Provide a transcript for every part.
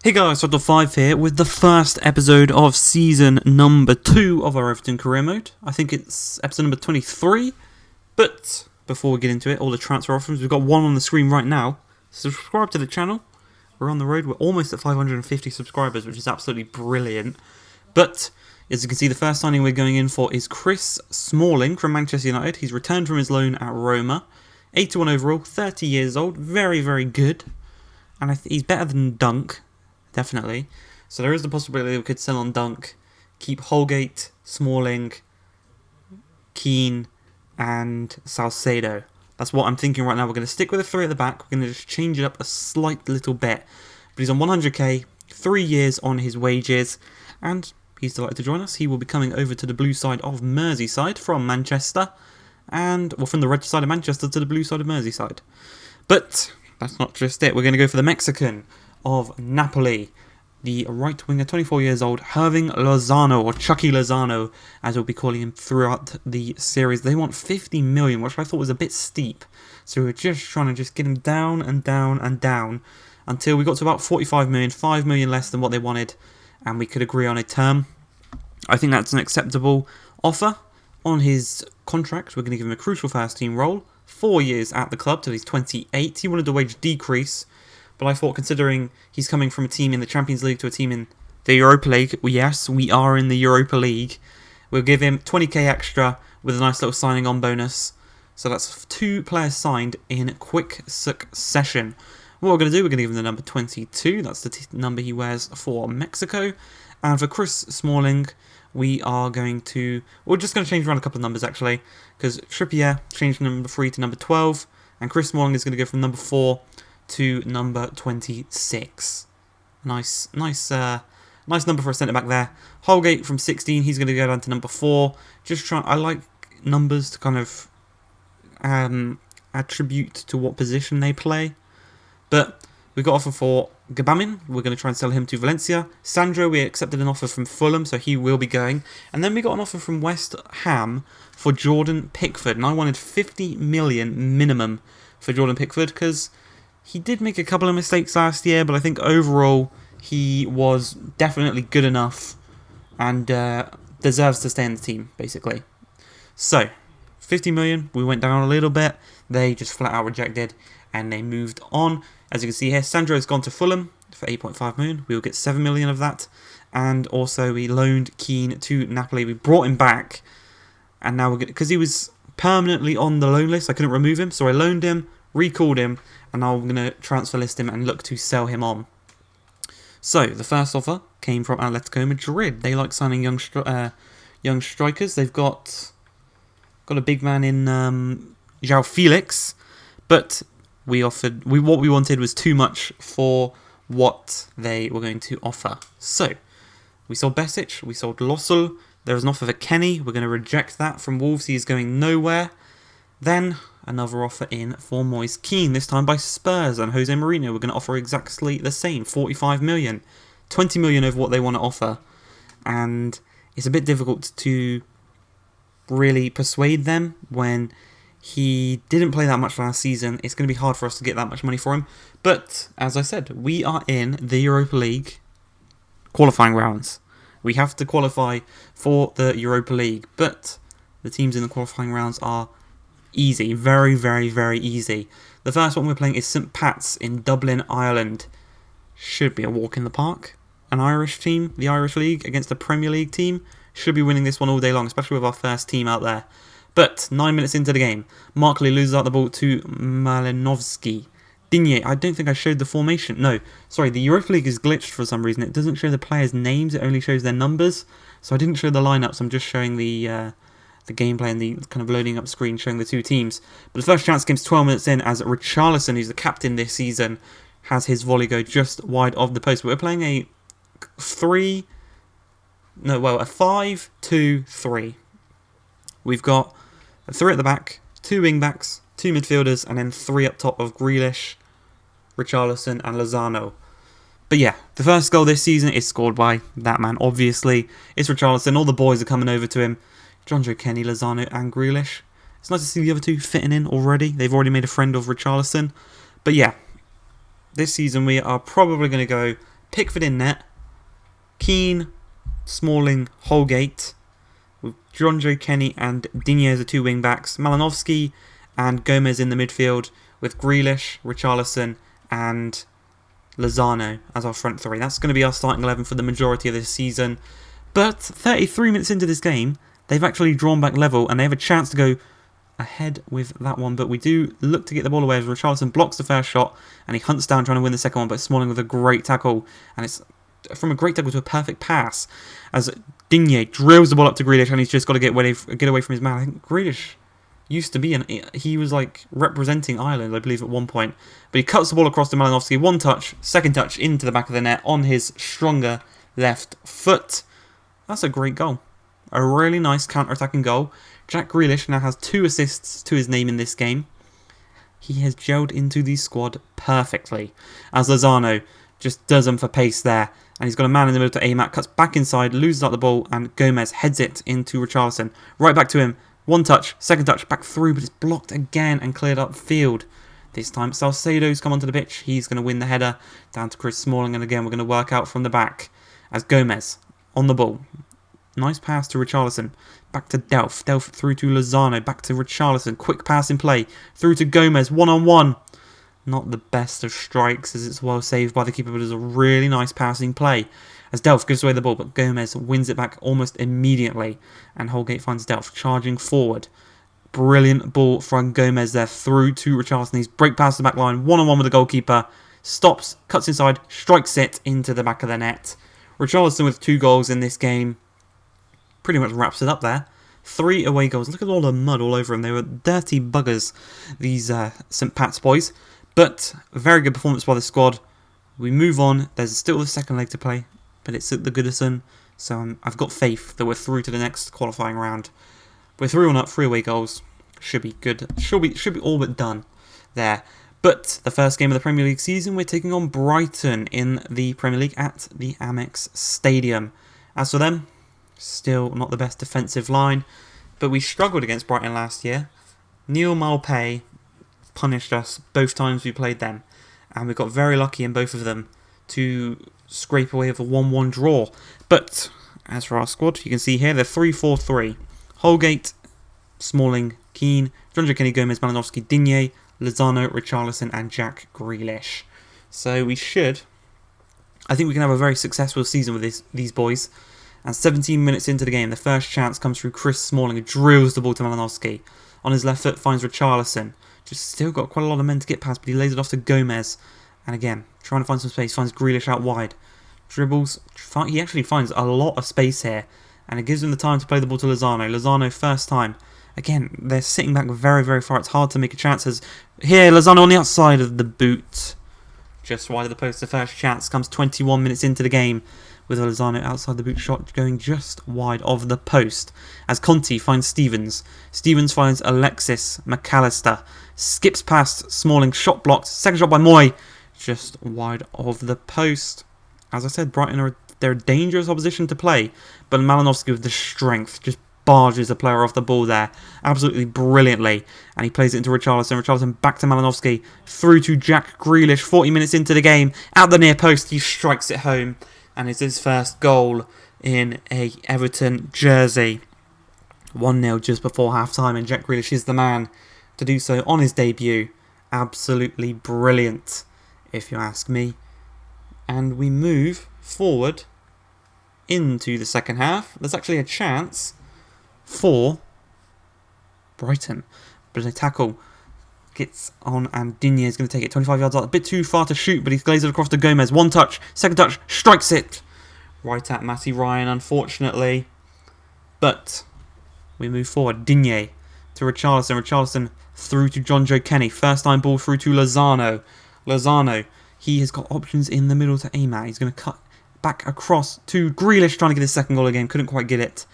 Hey guys, Ep23 here with the first episode of season number 2 of our Everton career mode. I think it's episode number 23, but before we get into it, all the transfer offers, we've got one on the screen right now. Subscribe to the channel. We're on the road, we're almost at 550 subscribers, which is absolutely brilliant. But, as you can see, the first signing we're going in for is Chris Smalling from Manchester United. He's returned from his loan at Roma. 81 overall, 30 years old, very, very good. And he's better than Dunk. Definitely. So there is the possibility we could sell on Dunk, keep Holgate, Smalling, Keane, and Salcedo. That's what I'm thinking right now. We're going to stick with the 3 at the back. We're going to just change it up a slight little bit. But he's on 100k, 3 years on his wages, and he's delighted to join us. He will be coming over to the blue side of Merseyside from Manchester, from the red side of Manchester to the blue side of Merseyside. But that's not just it. We're going to go for the Mexican of Napoli, the right winger, 24 years old, Hirving Lozano, or Chucky Lozano, as we'll be calling him throughout the series. They want 50 million, which I thought was a bit steep. So we're just trying to get him down and down and down until we got to about 45 million, 5 million less than what they wanted, and we could agree on a term. I think that's an acceptable offer. On his contract, we're going to give him a crucial first team role, 4 years at the club till he's 28. He wanted the wage decrease, but I thought, considering he's coming from a team in the Champions League to a team in the Europa League, yes, we are in the Europa League, we'll give him 20k extra with a nice little signing on bonus. So that's 2 players signed in quick succession. What we're going to do, we're going to give him the number 22. That's the number he wears for Mexico. And for Chris Smalling, we're just going to change around a couple of numbers actually, because Trippier changed number 3 to number 12, and Chris Smalling is going to go from number 4 to number 26. Nice number for a centre back there. Holgate from 16, he's going to go down to number 4. I like numbers to kind of attribute to what position they play. But we got offer for Gabamin. We're going to try and sell him to Valencia. Sandro, we accepted an offer from Fulham, so he will be going. And then we got an offer from West Ham for Jordan Pickford. And I wanted 50 million minimum for Jordan Pickford, because he did make a couple of mistakes last year, but I think overall he was definitely good enough and deserves to stay in the team, basically. So, 50 million, we went down a little bit. They just flat out rejected and they moved on. As you can see here, Sandro has gone to Fulham for 8.5 million. We will get 7 million of that. And also we loaned Keane to Napoli. We brought him back, and now because he was permanently on the loan list, I couldn't remove him, so I loaned him, recalled him, and now I'm going to transfer list him and look to sell him on. So, the first offer came from Atletico Madrid. They like signing young strikers. They've got a big man in João Felix, but what we wanted was too much for what they were going to offer. So, we sold Besic, we sold Lossel. There was an offer for Kenny. We're going to reject that from Wolves. He is going nowhere. Then another offer in for Moise Kean, this time by Spurs and Jose Mourinho. We're going to offer exactly the same, 45 million. 20 million over what they want to offer. And it's a bit difficult to really persuade them when he didn't play that much last season. It's going to be hard for us to get that much money for him. But, as I said, we are in the Europa League qualifying rounds. We have to qualify for the Europa League, but the teams in the qualifying rounds are easy, very, very, very easy. The first one we're playing is St Pat's in Dublin, Ireland. Should be a walk in the park. An Irish team, the Irish League, against a Premier League team. Should be winning this one all day long, especially with our first team out there. But 9 minutes into the game, Markley loses out the ball to Malinovsky. Digne, I don't think I showed the formation. No, sorry, the Europa League is glitched for some reason. It doesn't show the players' names, it only shows their numbers. So I didn't show the lineups, I'm just showing the gameplay and the kind of loading up screen showing the two teams. But the first chance comes 12 minutes in as Richarlison, who's the captain this season, has his volley go just wide of the post. But we're playing a 5-2-3. We've got a 3 at the back, 2 wing backs, 2 midfielders, and then 3 up top of Grealish, Richarlison and Lozano. But yeah, the first goal this season is scored by that man, obviously. It's Richarlison, all the boys are coming over to him. John Joe Kenny, Lozano and Grealish. It's nice to see the other two fitting in already. They've already made a friend of Richarlison. But yeah, this season we are probably going to go Pickford in net. Keane, Smalling, Holgate. With John Joe Kenny and Digne as the two wing backs. Malinovsky and Gomez in the midfield. With Grealish, Richarlison and Lozano as our front three. That's going to be our starting 11 for the majority of this season. But 33 minutes into this game, they've actually drawn back level and they have a chance to go ahead with that one. But we do look to get the ball away as Richarlison blocks the first shot and he hunts down trying to win the second one. But Smalling with a great tackle, and it's from a great tackle to a perfect pass as Digne drills the ball up to Grealish, and he's just got to get away from his man. I think Grealish used to be he was like representing Ireland, I believe, at one point. But he cuts the ball across to Malinovsky. One touch, second touch into the back of the net on his stronger left foot. That's a great goal. A really nice counter-attacking goal. Jack Grealish now has 2 assists to his name in this game. He has gelled into the squad perfectly, as Lozano just does him for pace there. And he's got a man in the middle to aim at, cuts back inside, loses out the ball, and Gomez heads it into Richarlison. Right back to him. One touch, second touch, back through, but it's blocked again and cleared up field. This time Salcedo's come onto the pitch. He's going to win the header down to Chris Smalling, and again we're going to work out from the back as Gomez on the ball. Nice pass to Richarlison. Back to Delph. Delph through to Lozano. Back to Richarlison. Quick pass in play. Through to Gomez. One-on-one. Not the best of strikes as it's well saved by the keeper, but it's a really nice passing play as Delph gives away the ball, but Gomez wins it back almost immediately, and Holgate finds Delph charging forward. Brilliant ball from Gomez there through to Richarlison. He's break past the back line, one-on-one with the goalkeeper, stops, cuts inside, strikes it into the back of the net. Richarlison with 2 goals in this game pretty much wraps it up there. 3 away goals. Look at all the mud all over them. They were dirty buggers, these St. Pat's boys. But a very good performance by the squad. We move on. There's still the second leg to play, but it's at the Goodison. So I've got faith that we're through to the next qualifying round. We're 3-1 up, 3 away goals. Should be good. Should be all but done there. But the first game of the Premier League season, we're taking on Brighton in the Premier League at the Amex Stadium. As for them, still not the best defensive line, but we struggled against Brighton last year. Neil Maupay punished us both times we played them, and we got very lucky in both of them to scrape away with a 1-1 draw. But as for our squad, you can see here they're 3-4-3. Holgate, Smalling, Keane, John Joe Kenny, Gomez, Malinovsky, Digne, Lozano, Richarlison and Jack Grealish. So I think we can have a very successful season with these boys. And 17 minutes into the game, the first chance comes through Chris Smalling, who drills the ball to Malinovsky. On his left foot finds Richarlison. Just still got quite a lot of men to get past, but he lays it off to Gomez. And again, trying to find some space, finds Grealish out wide. Dribbles, he actually finds a lot of space here. And it gives him the time to play the ball to Lozano. Lozano first time. Again, they're sitting back very, very far. It's hard to make a chance. As here, Lozano on the outside of the boot. Just wide of the post. The first chance comes 21 minutes into the game, with Lozano outside the boot shot going just wide of the post. As Conti finds Stevens. Stevens finds Alexis McAllister. Skips past Smalling, shot blocked. Second shot by Moy. Just wide of the post. As I said, Brighton they're a dangerous opposition to play. But Malinovsky with the strength just barges the player off the ball there absolutely brilliantly. And he plays it into Richarlison. Richarlison back to Malinovsky. Through to Jack Grealish. 40 minutes into the game. Out the near post. He strikes it home. And it's his first goal in a Everton jersey. 1-0 just before half-time, and Jack Grealish is the man to do so on his debut. Absolutely brilliant, if you ask me. And we move forward into the second half. There's actually a chance for Brighton. But a tackle gets on, and Digne is going to take it 25 yards out. A bit too far to shoot, but he's glazed it across to Gomez. One touch, second touch, strikes it right at Matty Ryan, unfortunately. But we move forward. Digne to Richarlison. Richarlison through to John Joe Kenny. First time ball through to Lozano. Lozano, he has got options in the middle to aim at. He's going to cut back across to Grealish, trying to get his second goal again. Couldn't quite get it.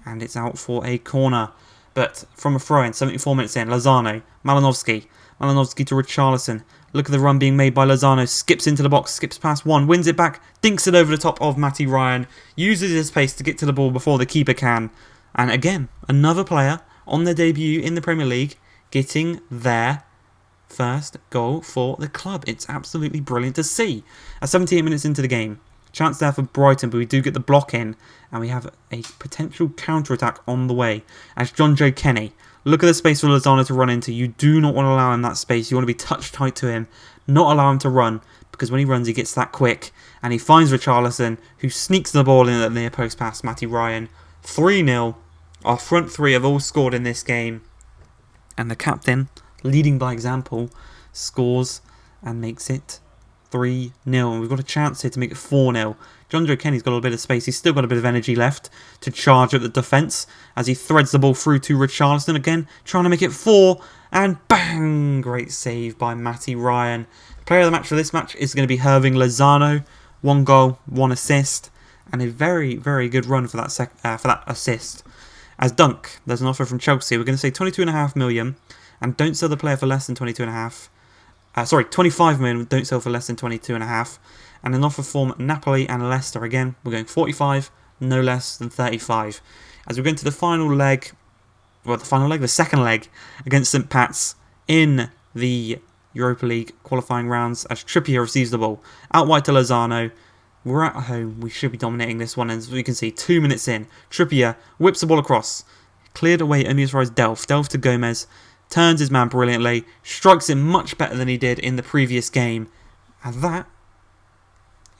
And it's out for a corner. But from a throw-in, 74 minutes in, Lozano, Malinovsky to Richarlison. Look at the run being made by Lozano. Skips into the box, skips past one, wins it back, dinks it over the top of Matty Ryan. Uses his pace to get to the ball before the keeper can. And again, another player on their debut in the Premier League getting their first goal for the club. It's absolutely brilliant to see. At 78 minutes into the game, chance there for Brighton, but we do get the block in, and we have a potential counter-attack on the way. As John Joe Kenny, look at the space for Lozano to run into. You do not want to allow him that space. You want to be touch tight to him, not allow him to run, because when he runs, he gets that quick, and he finds Richarlison, who sneaks the ball in at the near post past Matty Ryan. 3-0. Our front three have all scored in this game, and the captain, leading by example, scores and makes it 3-0. And we've got a chance here to make it 4-0. John Joe Kenny's got a little bit of space. He's still got a bit of energy left to charge at the defence as he threads the ball through to Richarlison again, trying to make it 4. And bang! Great save by Matty Ryan. Player of the match for this match is going to be Hirving Lozano. 1 goal, 1 assist, and a very, very good run for that assist. As Dunk, there's an offer from Chelsea. We're going to say 22.5 million, and don't sell the player for less than 25 million. Don't sell for less than 22.5, and an offer from Napoli and Leicester. Again, we're going 45, no less than 35. As we go into the the second leg against St. Pat's in the Europa League qualifying rounds. As Trippier receives the ball out wide to Lozano. We're at home. We should be dominating this one. As we can see, 2 minutes in, Trippier whips the ball across. Cleared away only as far as Delph. Delph to Gomez. Turns his man brilliantly. Strikes him much better than he did in the previous game. And that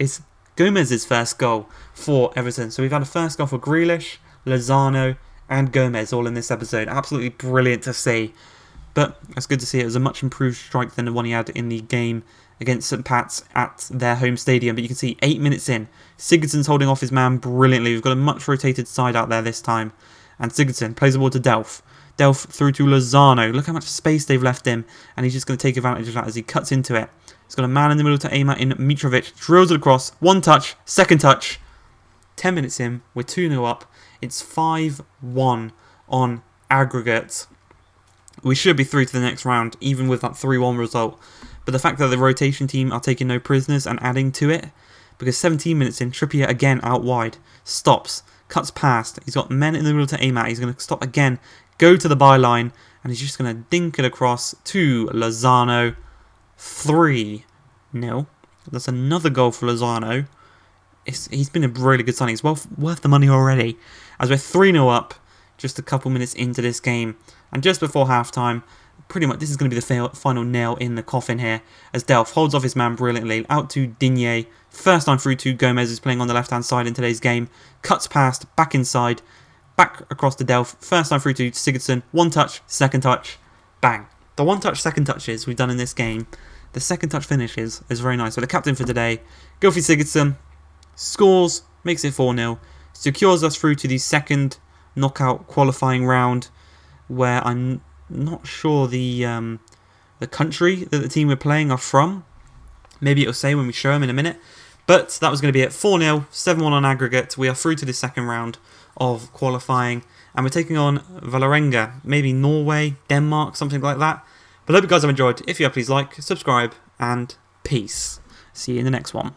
is Gomez's first goal for Everton. So we've had a first goal for Grealish, Lozano and Gomez all in this episode. Absolutely brilliant to see. But it's good to see it was a much improved strike than the one he had in the game against St. Pat's at their home stadium. But you can see 8 minutes in, Sigurdsson's holding off his man brilliantly. We've got a much rotated side out there this time. And Sigurdsson plays the ball to Delph. Delph through to Lozano. Look how much space they've left him. And he's just going to take advantage of that as he cuts into it. He's got a man in the middle to aim at in Mitrovic. Drills it across. One touch. Second touch. 10 minutes in. We're 2-0 up. It's 5-1 on aggregate. We should be through to the next round, even with that 3-1 result. But the fact that the rotation team are taking no prisoners and adding to it, because 17 minutes in, Trippier again out wide, stops, cuts past, he's got men in the middle to aim at, he's going to stop again, go to the byline, and he's just going to dink it across to Lozano. 3-0. That's another goal for Lozano. He's been a really good signing. It's worth the money already, as we're 3-0 up just a couple minutes into this game. And just before half-time, pretty much this is going to be the final nail in the coffin here, as Delph holds off his man brilliantly, out to Digne, first time through to Gomez, who's playing on the left-hand side in today's game, cuts past, back inside, back across to Delph, first time through to Sigurdsson, one touch, second touch, bang. The one touch, second touches we've done in this game, the second touch finishes is very nice. So the captain for today, Gylfi Sigurdsson, scores, makes it 4-0, secures us through to the second knockout qualifying round, where I'm not sure the country that the team we're playing are from. Maybe it'll say when we show them in a minute. But that was going to be it. 4-0, 7-1 on aggregate. We are through to the second round of qualifying. And we're taking on Vålerenga. Maybe Norway, Denmark, something like that. But I hope you guys have enjoyed. If you have, please like, subscribe, and peace. See you in the next one.